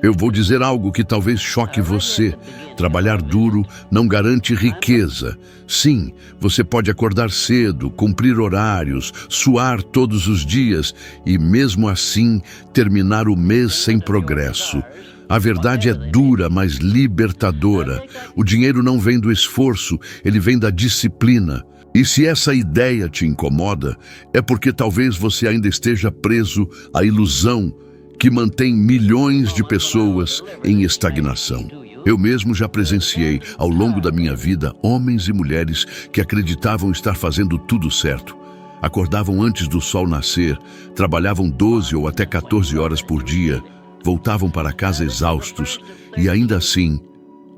Eu vou dizer algo que talvez choque você. Trabalhar duro não garante riqueza. Sim, você pode acordar cedo, cumprir horários, suar todos os dias e, mesmo assim, terminar o mês sem progresso. A verdade é dura, mas libertadora. O dinheiro não vem do esforço, ele vem da disciplina. E se essa ideia te incomoda, é porque talvez você ainda esteja preso à ilusão que mantém milhões de pessoas em estagnação. Eu mesmo já presenciei, ao longo da minha vida, homens e mulheres que acreditavam estar fazendo tudo certo. Acordavam antes do sol nascer, trabalhavam 12 ou até 14 horas por dia, voltavam para casa exaustos e, ainda assim,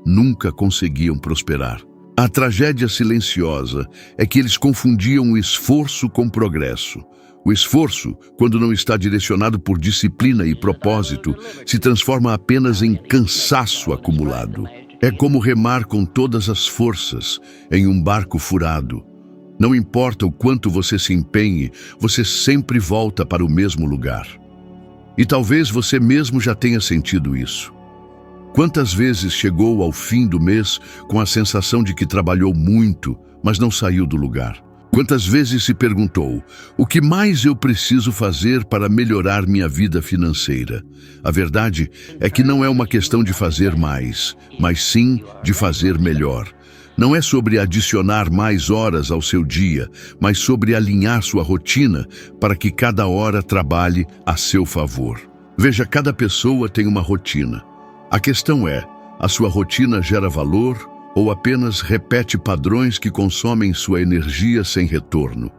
nunca conseguiam prosperar. A tragédia silenciosa é que eles confundiam o esforço com progresso. O esforço, quando não está direcionado por disciplina e propósito, se transforma apenas em cansaço acumulado. É como remar com todas as forças em um barco furado. Não importa o quanto você se empenhe, você sempre volta para o mesmo lugar. E talvez você mesmo já tenha sentido isso. Quantas vezes chegou ao fim do mês com a sensação de que trabalhou muito, mas não saiu do lugar? Quantas vezes se perguntou, o que mais eu preciso fazer para melhorar minha vida financeira? A verdade é que não é uma questão de fazer mais, mas sim de fazer melhor. Não é sobre adicionar mais horas ao seu dia, mas sobre alinhar sua rotina para que cada hora trabalhe a seu favor. Veja, cada pessoa tem uma rotina. A questão é, a sua rotina gera valor ou apenas repete padrões que consomem sua energia sem retorno?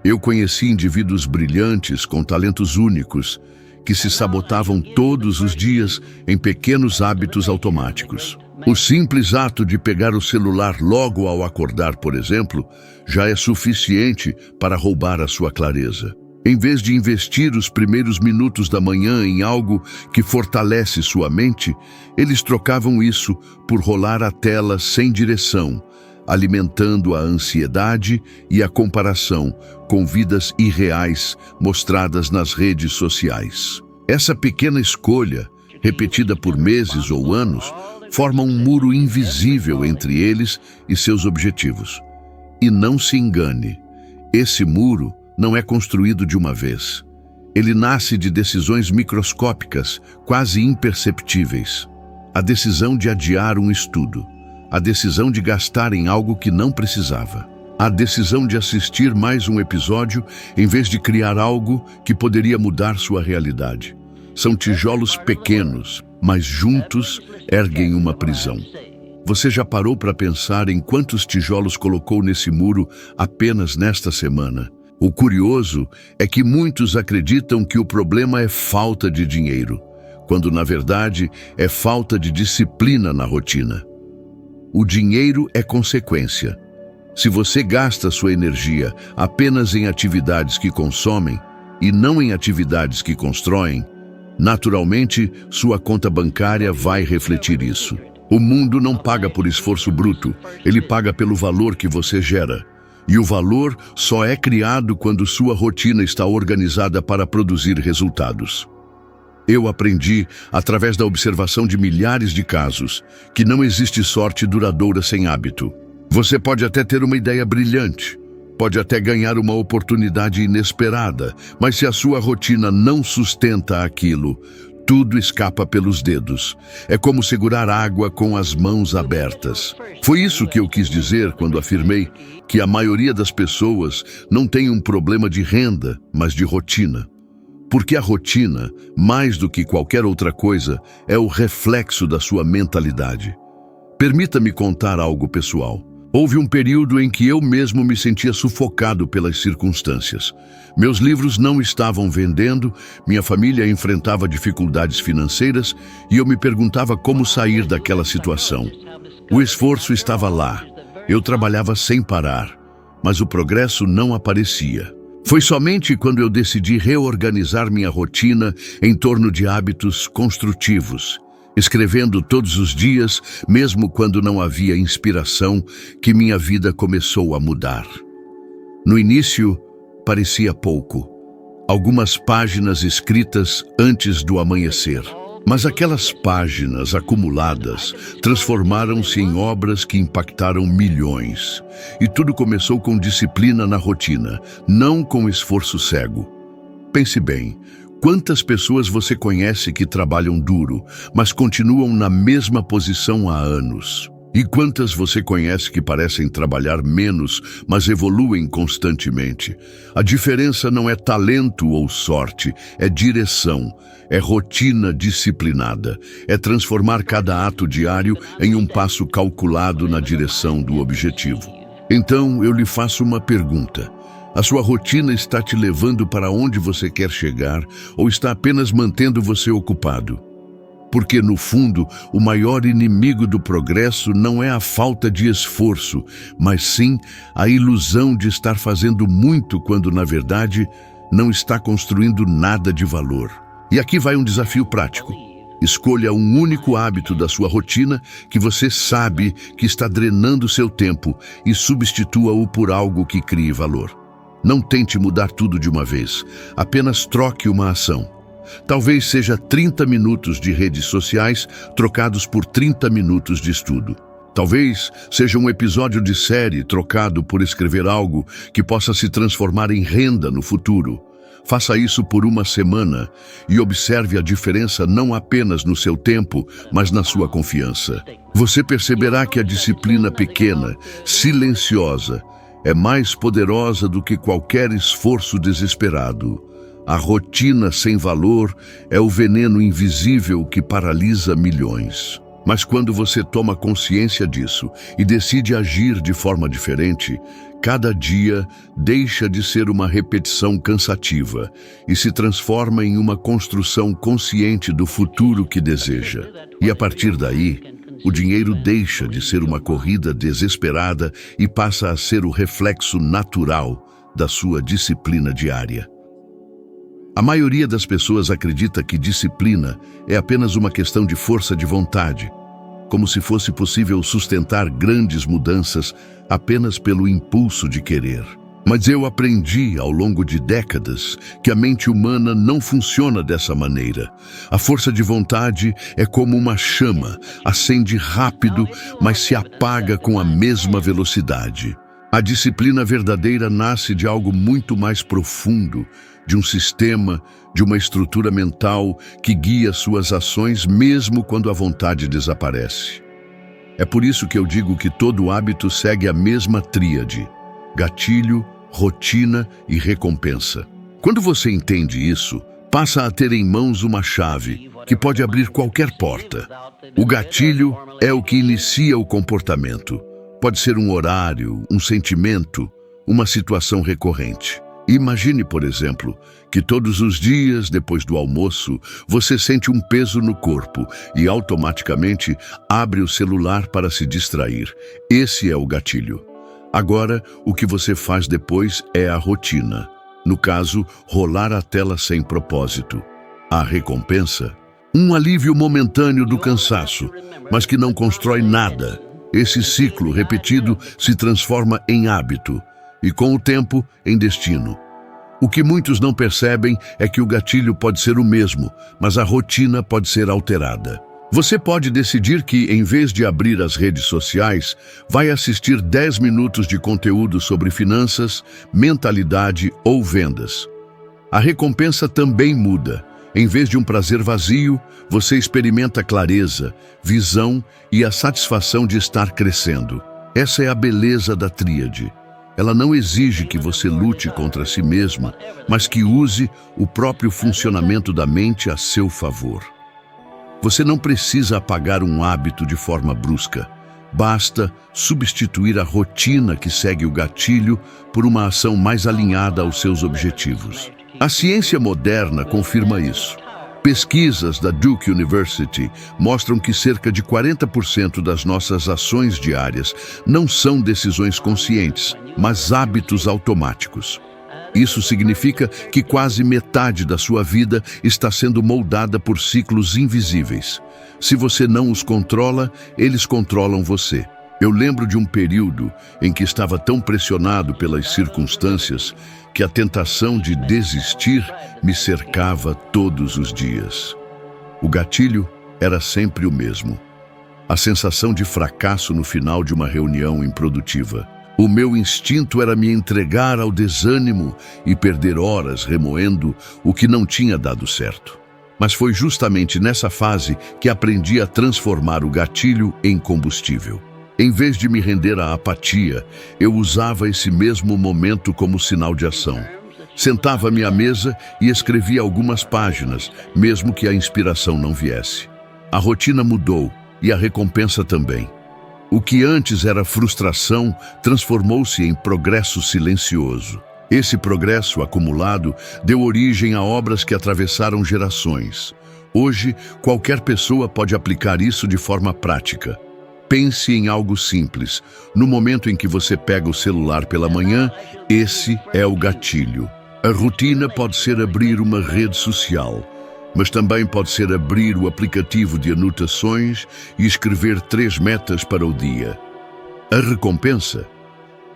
Eu conheci indivíduos brilhantes com talentos únicos que se sabotavam todos os dias em pequenos hábitos automáticos. O simples ato de pegar o celular logo ao acordar, por exemplo, já é suficiente para roubar a sua clareza. Em vez de investir os primeiros minutos da manhã em algo que fortalece sua mente, eles trocavam isso por rolar a tela sem direção, alimentando a ansiedade e a comparação com vidas irreais mostradas nas redes sociais. Essa pequena escolha, repetida por meses ou anos, forma um muro invisível entre eles e seus objetivos. E não se engane, esse muro não é construído de uma vez. Ele nasce de decisões microscópicas, quase imperceptíveis. A decisão de adiar um estudo, a decisão de gastar em algo que não precisava, a decisão de assistir mais um episódio em vez de criar algo que poderia mudar sua realidade. São tijolos pequenos, mas juntos erguem uma prisão. Você já parou para pensar em quantos tijolos colocou nesse muro apenas nesta semana? O curioso é que muitos acreditam que o problema é falta de dinheiro, quando na verdade é falta de disciplina na rotina. O dinheiro é consequência. Se você gasta sua energia apenas em atividades que consomem e não em atividades que constroem, naturalmente sua conta bancária vai refletir isso. O mundo não paga por esforço bruto, ele paga pelo valor que você gera. E o valor só é criado quando sua rotina está organizada para produzir resultados. Eu aprendi, através da observação de milhares de casos, que não existe sorte duradoura sem hábito. Você pode até ter uma ideia brilhante, pode até ganhar uma oportunidade inesperada, mas se a sua rotina não sustenta aquilo, tudo escapa pelos dedos. É como segurar água com as mãos abertas. Foi isso que eu quis dizer quando afirmei que a maioria das pessoas não tem um problema de renda, mas de rotina. Porque a rotina, mais do que qualquer outra coisa, é o reflexo da sua mentalidade. Permita-me contar algo pessoal. Houve um período em que eu mesmo me sentia sufocado pelas circunstâncias. Meus livros não estavam vendendo, minha família enfrentava dificuldades financeiras e eu me perguntava como sair daquela situação. O esforço estava lá, eu trabalhava sem parar, mas o progresso não aparecia. Foi somente quando eu decidi reorganizar minha rotina em torno de hábitos construtivos, escrevendo todos os dias, mesmo quando não havia inspiração, que minha vida começou a mudar. No início, parecia pouco. Algumas páginas escritas antes do amanhecer. Mas aquelas páginas acumuladas transformaram-se em obras que impactaram milhões. E tudo começou com disciplina na rotina, não com esforço cego. Pense bem, quantas pessoas você conhece que trabalham duro, mas continuam na mesma posição há anos? E quantas você conhece que parecem trabalhar menos, mas evoluem constantemente? A diferença não é talento ou sorte, é direção, é rotina disciplinada, é transformar cada ato diário em um passo calculado na direção do objetivo. Então, eu lhe faço uma pergunta. A sua rotina está te levando para onde você quer chegar ou está apenas mantendo você ocupado? Porque, no fundo, o maior inimigo do progresso não é a falta de esforço, mas sim a ilusão de estar fazendo muito quando, na verdade, não está construindo nada de valor. E aqui vai um desafio prático. Escolha um único hábito da sua rotina que você sabe que está drenando seu tempo e substitua-o por algo que crie valor. Não tente mudar tudo de uma vez, apenas troque uma ação. Talvez seja 30 minutos de redes sociais trocados por 30 minutos de estudo. Talvez seja um episódio de série trocado por escrever algo que possa se transformar em renda no futuro. Faça isso por uma semana e observe a diferença não apenas no seu tempo, mas na sua confiança. Você perceberá que a disciplina pequena, silenciosa, é mais poderosa do que qualquer esforço desesperado. A rotina sem valor é o veneno invisível que paralisa milhões. Mas quando você toma consciência disso e decide agir de forma diferente, cada dia deixa de ser uma repetição cansativa e se transforma em uma construção consciente do futuro que deseja. E a partir daí, o dinheiro deixa de ser uma corrida desesperada e passa a ser o reflexo natural da sua disciplina diária. A maioria das pessoas acredita que disciplina é apenas uma questão de força de vontade, como se fosse possível sustentar grandes mudanças apenas pelo impulso de querer. Mas eu aprendi ao longo de décadas que a mente humana não funciona dessa maneira. A força de vontade é como uma chama, acende rápido, mas se apaga com a mesma velocidade. A disciplina verdadeira nasce de algo muito mais profundo, de um sistema, de uma estrutura mental que guia suas ações mesmo quando a vontade desaparece. É por isso que eu digo que todo hábito segue a mesma tríade: gatilho, rotina e recompensa. Quando você entende isso, passa a ter em mãos uma chave que pode abrir qualquer porta. O gatilho é o que inicia o comportamento. Pode ser um horário, um sentimento, uma situação recorrente. Imagine, por exemplo, que todos os dias, depois do almoço, você sente um peso no corpo e automaticamente abre o celular para se distrair. Esse é o gatilho. Agora, o que você faz depois é a rotina. No caso, rolar a tela sem propósito. A recompensa? Um alívio momentâneo do cansaço, mas que não constrói nada. Esse ciclo repetido se transforma em hábito e, com o tempo, em destino. O que muitos não percebem é que o gatilho pode ser o mesmo, mas a rotina pode ser alterada. Você pode decidir que, em vez de abrir as redes sociais, vai assistir 10 minutos de conteúdo sobre finanças, mentalidade ou vendas. A recompensa também muda. Em vez de um prazer vazio, você experimenta clareza, visão e a satisfação de estar crescendo. Essa é a beleza da tríade. Ela não exige que você lute contra si mesmo, mas que use o próprio funcionamento da mente a seu favor. Você não precisa apagar um hábito de forma brusca. Basta substituir a rotina que segue o gatilho por uma ação mais alinhada aos seus objetivos. A ciência moderna confirma isso. Pesquisas da Duke University mostram que cerca de 40% das nossas ações diárias não são decisões conscientes, mas hábitos automáticos. Isso significa que quase metade da sua vida está sendo moldada por ciclos invisíveis. Se você não os controla, eles controlam você. Eu lembro de um período em que estava tão pressionado pelas circunstâncias que a tentação de desistir me cercava todos os dias. O gatilho era sempre o mesmo. A sensação de fracasso no final de uma reunião improdutiva. O meu instinto era me entregar ao desânimo e perder horas remoendo o que não tinha dado certo. Mas foi justamente nessa fase que aprendi a transformar o gatilho em combustível. Em vez de me render à apatia, eu usava esse mesmo momento como sinal de ação. Sentava-me à mesa e escrevia algumas páginas, mesmo que a inspiração não viesse. A rotina mudou e a recompensa também. O que antes era frustração transformou-se em progresso silencioso. Esse progresso acumulado deu origem a obras que atravessaram gerações. Hoje, qualquer pessoa pode aplicar isso de forma prática. Pense em algo simples. No momento em que você pega o celular pela manhã, esse é o gatilho. A rotina pode ser abrir uma rede social, mas também pode ser abrir o aplicativo de anotações e escrever 3 metas para o dia. A recompensa?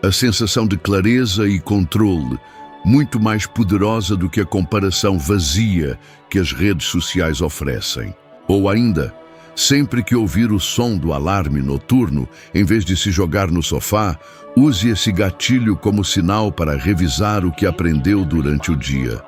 A sensação de clareza e controle, muito mais poderosa do que a comparação vazia que as redes sociais oferecem. Ou ainda, sempre que ouvir o som do alarme noturno, em vez de se jogar no sofá, use esse gatilho como sinal para revisar o que aprendeu durante o dia.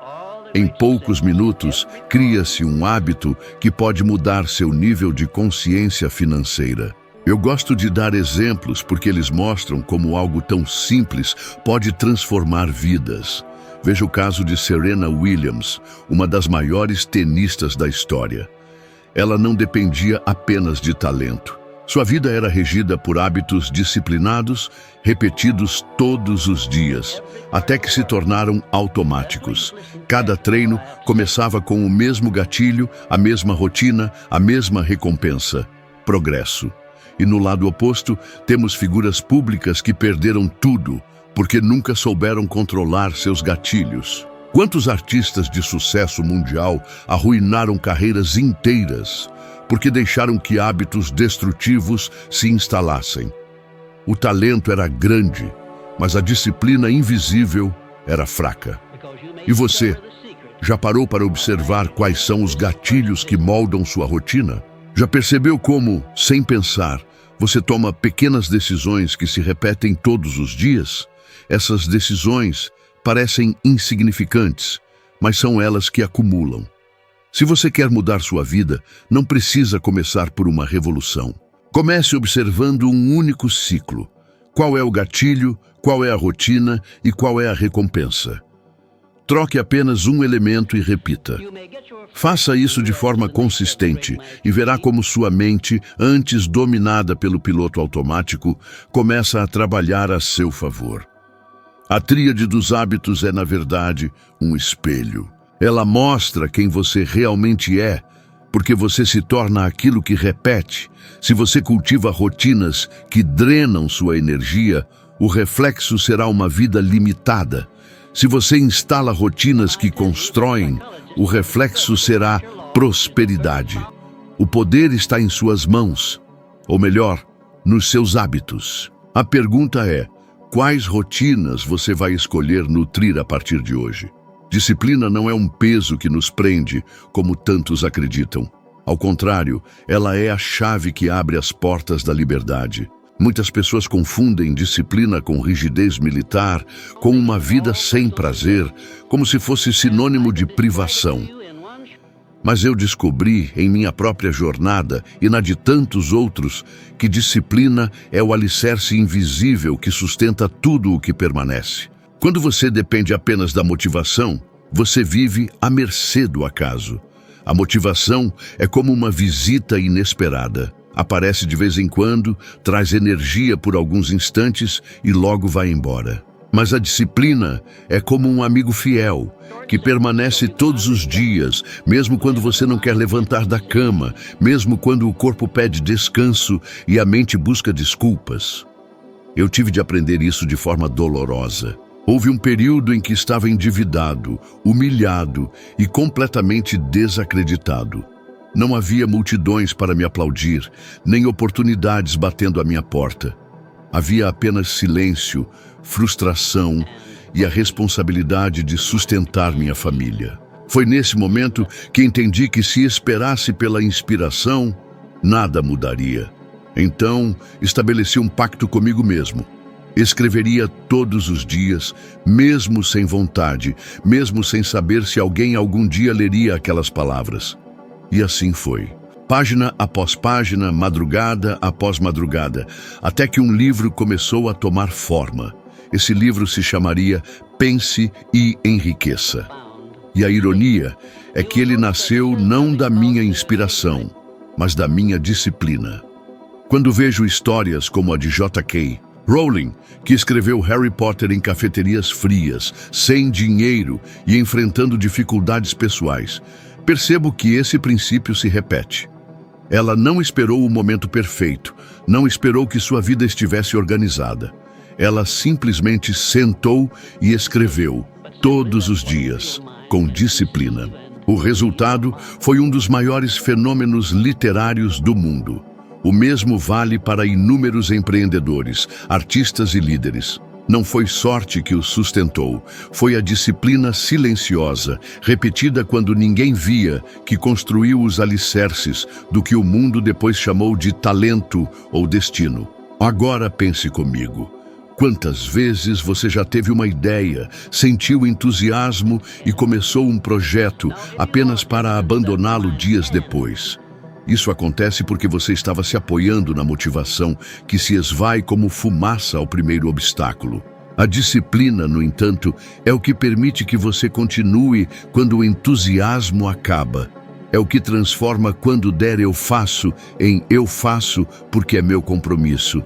Em poucos minutos, cria-se um hábito que pode mudar seu nível de consciência financeira. Eu gosto de dar exemplos porque eles mostram como algo tão simples pode transformar vidas. Veja o caso de Serena Williams, uma das maiores tenistas da história. Ela não dependia apenas de talento. Sua vida era regida por hábitos disciplinados, repetidos todos os dias, até que se tornaram automáticos. Cada treino começava com o mesmo gatilho, a mesma rotina, a mesma recompensa: progresso. E no lado oposto, temos figuras públicas que perderam tudo, porque nunca souberam controlar seus gatilhos. Quantos artistas de sucesso mundial arruinaram carreiras inteiras porque deixaram que hábitos destrutivos se instalassem? O talento era grande, mas a disciplina invisível era fraca. E você, já parou para observar quais são os gatilhos que moldam sua rotina? Já percebeu como, sem pensar, você toma pequenas decisões que se repetem todos os dias? Essas decisões parecem insignificantes, mas são elas que acumulam. Se você quer mudar sua vida, não precisa começar por uma revolução. Comece observando um único ciclo. Qual é o gatilho, qual é a rotina e qual é a recompensa? Troque apenas um elemento e repita. Faça isso de forma consistente e verá como sua mente, antes dominada pelo piloto automático, começa a trabalhar a seu favor. A tríade dos hábitos é, na verdade, um espelho. Ela mostra quem você realmente é, porque você se torna aquilo que repete. Se você cultiva rotinas que drenam sua energia, o reflexo será uma vida limitada. Se você instala rotinas que constroem, o reflexo será prosperidade. O poder está em suas mãos, ou melhor, nos seus hábitos. A pergunta é: quais rotinas você vai escolher nutrir a partir de hoje? Disciplina não é um peso que nos prende, como tantos acreditam. Ao contrário, ela é a chave que abre as portas da liberdade. Muitas pessoas confundem disciplina com rigidez militar, com uma vida sem prazer, como se fosse sinônimo de privação. Mas eu descobri em minha própria jornada e na de tantos outros que disciplina é o alicerce invisível que sustenta tudo o que permanece. Quando você depende apenas da motivação, você vive à mercê do acaso. A motivação é como uma visita inesperada. Aparece de vez em quando, traz energia por alguns instantes e logo vai embora. Mas a disciplina é como um amigo fiel, que permanece todos os dias, mesmo quando você não quer levantar da cama, mesmo quando o corpo pede descanso e a mente busca desculpas. Eu tive de aprender isso de forma dolorosa. Houve um período em que estava endividado, humilhado e completamente desacreditado. Não havia multidões para me aplaudir, nem oportunidades batendo à minha porta. Havia apenas silêncio, frustração e a responsabilidade de sustentar minha família. Foi nesse momento que entendi que se esperasse pela inspiração, nada mudaria. Então, estabeleci um pacto comigo mesmo. Escreveria todos os dias, mesmo sem vontade, mesmo sem saber se alguém algum dia leria aquelas palavras. E assim foi. Página após página, madrugada após madrugada, até que um livro começou a tomar forma. Esse livro se chamaria Pense e Enriqueça. E a ironia é que ele nasceu não da minha inspiração, mas da minha disciplina. Quando vejo histórias como a de J.K. Rowling, que escreveu Harry Potter em cafeterias frias, sem dinheiro e enfrentando dificuldades pessoais, percebo que esse princípio se repete. Ela não esperou o momento perfeito, não esperou que sua vida estivesse organizada. Ela simplesmente sentou e escreveu, todos os dias, com disciplina. O resultado foi um dos maiores fenômenos literários do mundo. O mesmo vale para inúmeros empreendedores, artistas e líderes. Não foi sorte que os sustentou, foi a disciplina silenciosa, repetida quando ninguém via, que construiu os alicerces do que o mundo depois chamou de talento ou destino. Agora pense comigo. Quantas vezes você já teve uma ideia, sentiu entusiasmo e começou um projeto apenas para abandoná-lo dias depois? Isso acontece porque você estava se apoiando na motivação que se esvai como fumaça ao primeiro obstáculo. A disciplina, no entanto, é o que permite que você continue quando o entusiasmo acaba. É o que transforma quando der eu faço em eu faço porque é meu compromisso.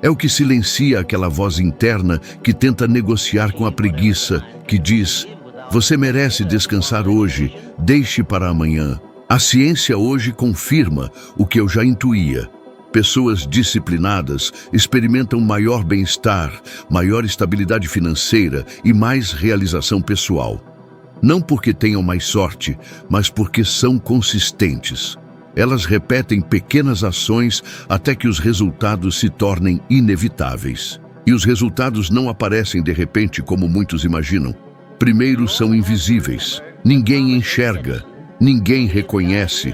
É o que silencia aquela voz interna que tenta negociar com a preguiça, que diz: você merece descansar hoje, deixe para amanhã. A ciência hoje confirma o que eu já intuía. Pessoas disciplinadas experimentam maior bem-estar, maior estabilidade financeira e mais realização pessoal. Não porque tenham mais sorte, mas porque são consistentes. Elas repetem pequenas ações até que os resultados se tornem inevitáveis. E os resultados não aparecem de repente como muitos imaginam. Primeiro são invisíveis. Ninguém enxerga. Ninguém reconhece,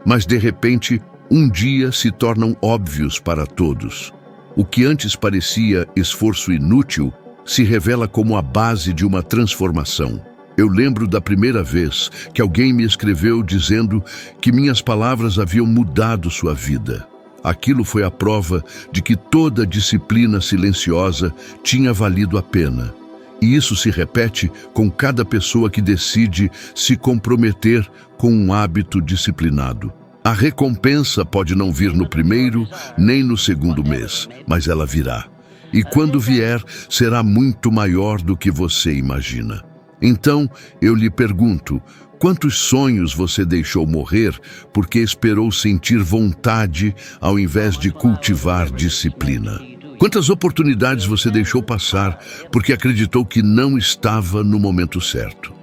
mas de repente, um dia se tornam óbvios para todos. O que antes parecia esforço inútil se revela como a base de uma transformação. Eu lembro da primeira vez que alguém me escreveu dizendo que minhas palavras haviam mudado sua vida. Aquilo foi a prova de que toda disciplina silenciosa tinha valido a pena. E isso se repete com cada pessoa que decide se comprometer com um hábito disciplinado. A recompensa pode não vir no primeiro nem no segundo mês, mas ela virá. E quando vier, será muito maior do que você imagina. Então, eu lhe pergunto, quantos sonhos você deixou morrer porque esperou sentir vontade ao invés de cultivar disciplina? Quantas oportunidades você deixou passar porque acreditou que não estava no momento certo?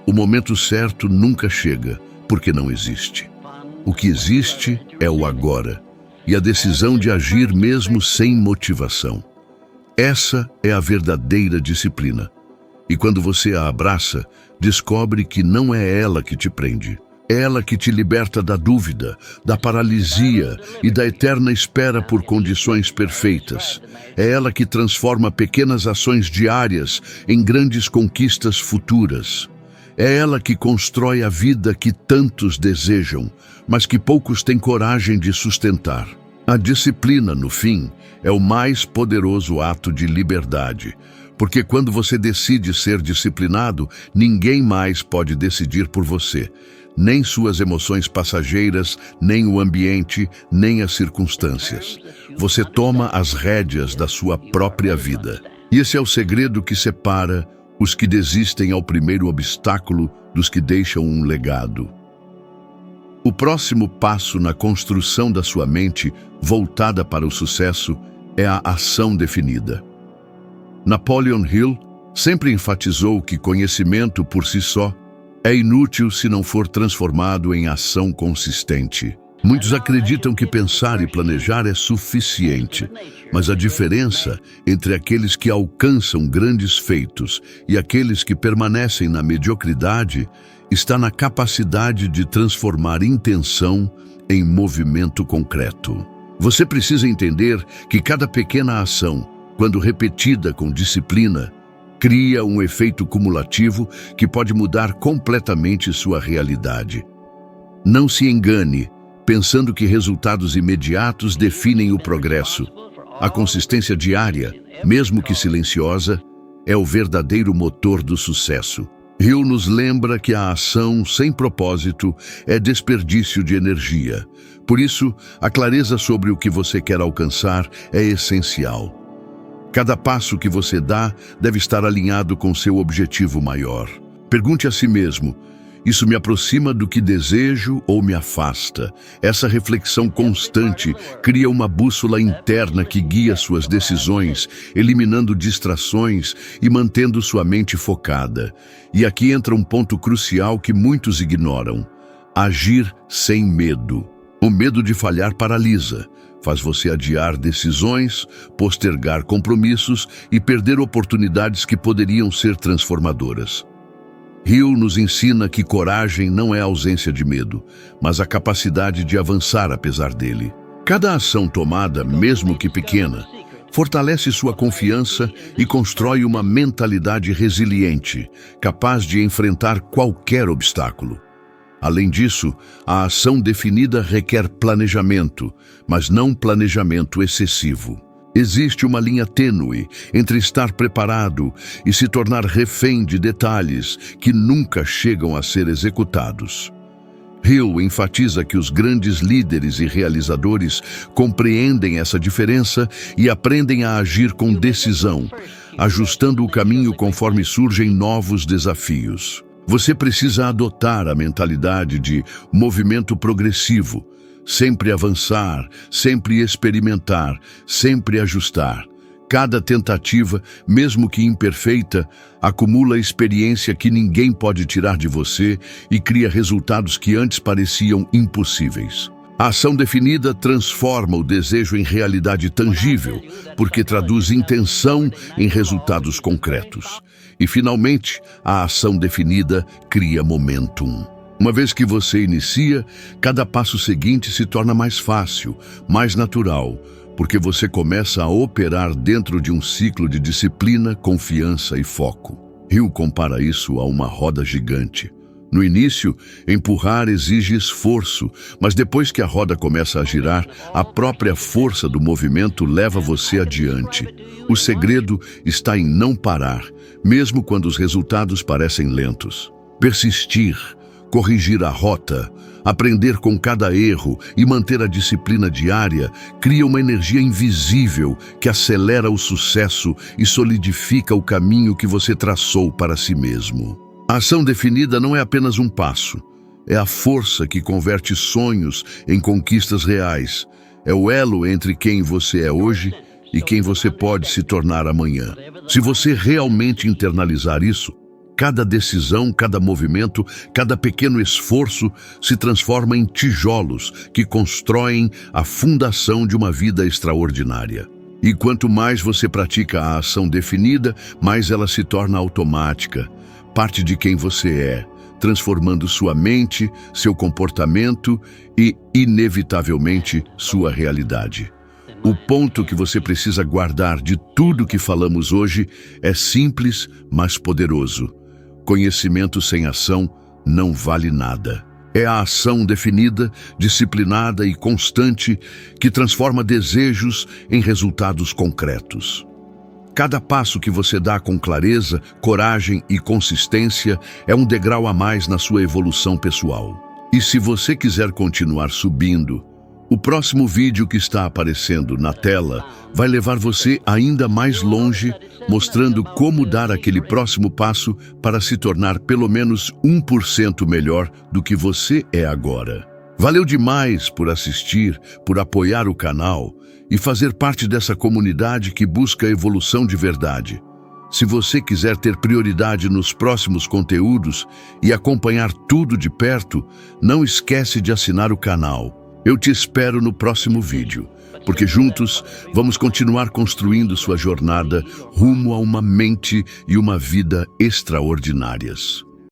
O momento certo nunca chega, porque não existe. O que existe é o agora, e a decisão de agir mesmo sem motivação. Essa é a verdadeira disciplina. E quando você a abraça, descobre que não é ela que te prende. É ela que te liberta da dúvida, da paralisia e da eterna espera por condições perfeitas. É ela que transforma pequenas ações diárias em grandes conquistas futuras. É ela que constrói a vida que tantos desejam, mas que poucos têm coragem de sustentar. A disciplina, no fim, é o mais poderoso ato de liberdade, porque quando você decide ser disciplinado, ninguém mais pode decidir por você. Nem suas emoções passageiras, nem o ambiente, nem as circunstâncias. Você toma as rédeas da sua própria vida. E esse é o segredo que separa os que desistem ao primeiro obstáculo dos que deixam um legado. O próximo passo na construção da sua mente, voltada para o sucesso, é a ação definida. Napoleon Hill sempre enfatizou que conhecimento por si só é inútil se não for transformado em ação consistente. Muitos acreditam que pensar e planejar é suficiente, mas a diferença entre aqueles que alcançam grandes feitos e aqueles que permanecem na mediocridade está na capacidade de transformar intenção em movimento concreto. Você precisa entender que cada pequena ação, quando repetida com disciplina, cria um efeito cumulativo que pode mudar completamente sua realidade. Não se engane, pensando que resultados imediatos definem o progresso. A consistência diária, mesmo que silenciosa, é o verdadeiro motor do sucesso. Hill nos lembra que a ação sem propósito é desperdício de energia. Por isso, a clareza sobre o que você quer alcançar é essencial. Cada passo que você dá deve estar alinhado com seu objetivo maior. Pergunte a si mesmo: isso me aproxima do que desejo ou me afasta? Essa reflexão constante cria uma bússola interna que guia suas decisões, eliminando distrações e mantendo sua mente focada. E aqui entra um ponto crucial que muitos ignoram: agir sem medo. O medo de falhar paralisa. Faz você adiar decisões, postergar compromissos e perder oportunidades que poderiam ser transformadoras. Hill nos ensina que coragem não é ausência de medo, mas a capacidade de avançar apesar dele. Cada ação tomada, mesmo que pequena, fortalece sua confiança e constrói uma mentalidade resiliente, capaz de enfrentar qualquer obstáculo. Além disso, a ação definida requer planejamento, mas não planejamento excessivo. Existe uma linha tênue entre estar preparado e se tornar refém de detalhes que nunca chegam a ser executados. Hill enfatiza que os grandes líderes e realizadores compreendem essa diferença e aprendem a agir com decisão, ajustando o caminho conforme surgem novos desafios. Você precisa adotar a mentalidade de movimento progressivo, sempre avançar, sempre experimentar, sempre ajustar. Cada tentativa, mesmo que imperfeita, acumula experiência que ninguém pode tirar de você e cria resultados que antes pareciam impossíveis. A ação definida transforma o desejo em realidade tangível, porque traduz intenção em resultados concretos. E, finalmente, a ação definida cria momentum. Uma vez que você inicia, cada passo seguinte se torna mais fácil, mais natural, porque você começa a operar dentro de um ciclo de disciplina, confiança e foco. Hill compara isso a uma roda gigante. No início, empurrar exige esforço, mas depois que a roda começa a girar, a própria força do movimento leva você adiante. O segredo está em não parar, mesmo quando os resultados parecem lentos. Persistir, corrigir a rota, aprender com cada erro e manter a disciplina diária cria uma energia invisível que acelera o sucesso e solidifica o caminho que você traçou para si mesmo. A ação definida não é apenas um passo, é a força que converte sonhos em conquistas reais. É o elo entre quem você é hoje e quem você pode se tornar amanhã. Se você realmente internalizar isso, cada decisão, cada movimento, cada pequeno esforço se transforma em tijolos que constroem a fundação de uma vida extraordinária. E quanto mais você pratica a ação definida, mais ela se torna automática, parte de quem você é, transformando sua mente, seu comportamento e, inevitavelmente, sua realidade. O ponto que você precisa guardar de tudo que falamos hoje é simples, mas poderoso. Conhecimento sem ação não vale nada. É a ação definida, disciplinada e constante que transforma desejos em resultados concretos. Cada passo que você dá com clareza, coragem e consistência é um degrau a mais na sua evolução pessoal. E se você quiser continuar subindo, o próximo vídeo que está aparecendo na tela vai levar você ainda mais longe, mostrando como dar aquele próximo passo para se tornar pelo menos 1% melhor do que você é agora. Valeu demais por assistir, por apoiar o canal e fazer parte dessa comunidade que busca evolução de verdade. Se você quiser ter prioridade nos próximos conteúdos e acompanhar tudo de perto, não esquece de assinar o canal. Eu te espero no próximo vídeo, porque juntos vamos continuar construindo sua jornada rumo a uma mente e uma vida extraordinárias.